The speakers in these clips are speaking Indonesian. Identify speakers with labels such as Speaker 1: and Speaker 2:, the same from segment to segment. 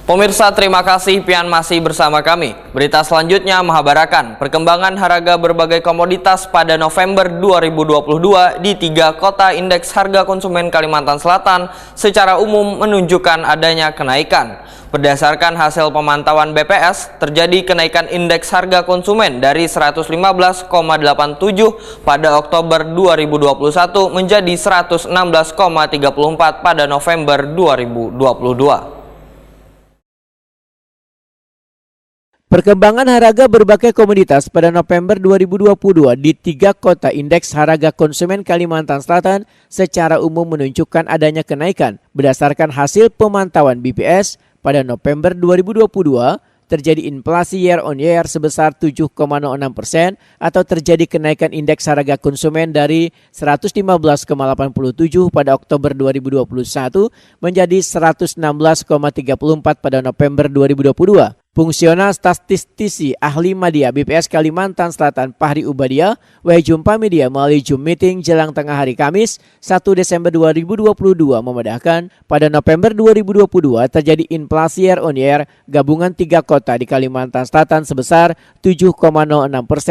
Speaker 1: Pemirsa, terima kasih pian masih bersama kami. Berita selanjutnya menghabarkan perkembangan harga berbagai komoditas pada November 2022 di 3 kota indeks harga konsumen Kalimantan Selatan secara umum menunjukkan adanya kenaikan. Berdasarkan hasil pemantauan BPS, terjadi kenaikan indeks harga konsumen dari 115,87 pada Oktober 2021 menjadi 116,34 pada November 2022.
Speaker 2: Perkembangan harga berbagai komoditas pada November 2022 di 3 kota indeks harga konsumen Kalimantan Selatan secara umum menunjukkan adanya kenaikan. Berdasarkan hasil pemantauan BPS, pada November 2022 terjadi inflasi year on year sebesar 7,06% atau terjadi kenaikan indeks harga konsumen dari 115,87 pada Oktober 2021 menjadi 116,34 pada November 2022. Fungsional statistisi ahli media BPS Kalimantan Selatan Fahri Ubadia jumpa media melalui Zoom meeting jelang tengah hari Kamis 1 Desember 2022 memedahkan pada November 2022 terjadi inflasi year on year gabungan 3 kota di Kalimantan Selatan sebesar 7,06%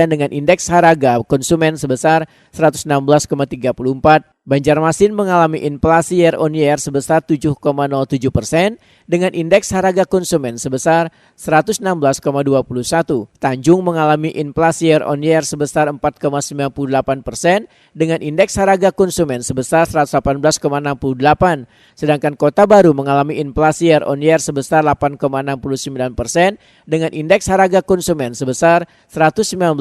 Speaker 2: dengan indeks harga konsumen sebesar 116,34. Banjarmasin mengalami inflasi year on year sebesar 7,07% dengan indeks harga konsumen sebesar 116,21. Tanjung mengalami inflasi year on year sebesar 4,98% dengan indeks harga konsumen sebesar 118,68. Sedangkan Kota Baru mengalami inflasi year on year sebesar 8,69% dengan indeks harga konsumen sebesar 119,14.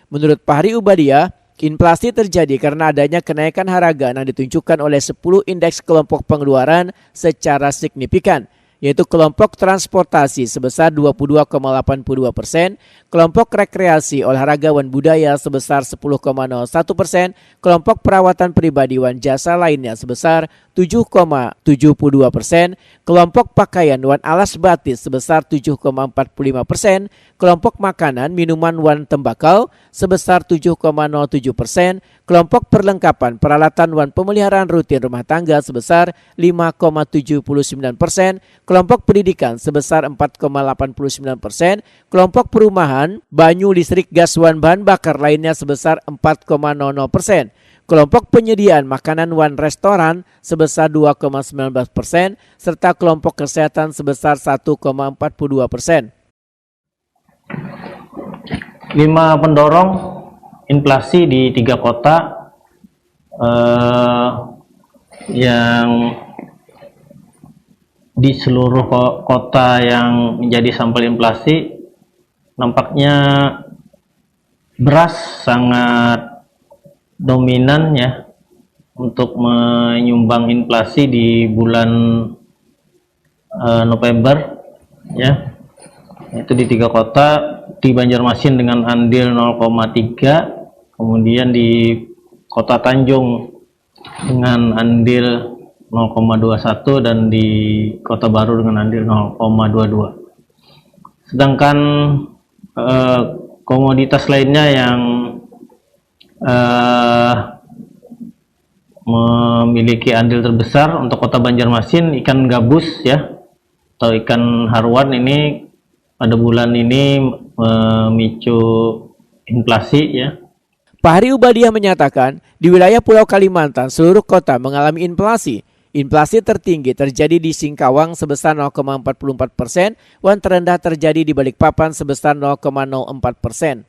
Speaker 2: Menurut Fahri Ubadia, inflasi terjadi karena adanya kenaikan harga yang ditunjukkan oleh 10 indeks kelompok pengeluaran secara signifikan, yaitu kelompok transportasi sebesar 22,82%, kelompok rekreasi, olahraga, dan budaya sebesar 10,01%, kelompok perawatan pribadi dan jasa lainnya sebesar 7,72%, kelompok pakaian dan alas batis sebesar 7,45%, kelompok makanan, minuman, dan tembakau sebesar 7,07%, kelompok perlengkapan, peralatan, dan pemeliharaan rutin rumah tangga sebesar 5,79%, kelompok pendidikan sebesar 4,89%, kelompok perumahan, banyu, listrik, gas, dan bahan bakar lainnya sebesar 4,00%. Kelompok penyediaan makanan dan restoran sebesar 2,19%, serta kelompok kesehatan sebesar 1,42%.
Speaker 3: 5 pendorong inflasi di 3 kota yang di seluruh kota yang menjadi sampel inflasi, nampaknya beras sangat dominan ya untuk menyumbang inflasi di bulan November ya, itu di 3 kota. Di Banjarmasin dengan andil 0,3, kemudian di Kota Tanjung dengan andil 0,21 dan di Kota Baru dengan andil 0,22. Sedangkan komoditas lainnya yang memiliki andil terbesar untuk Kota Banjarmasin, ikan gabus ya atau ikan haruan ini pada bulan ini memicu inflasi ya.
Speaker 2: Fahri Ubadia menyatakan di wilayah Pulau Kalimantan seluruh kota mengalami inflasi. Inflasi tertinggi terjadi di Singkawang sebesar 0,44%, dan terendah terjadi di Balikpapan sebesar 0,04%.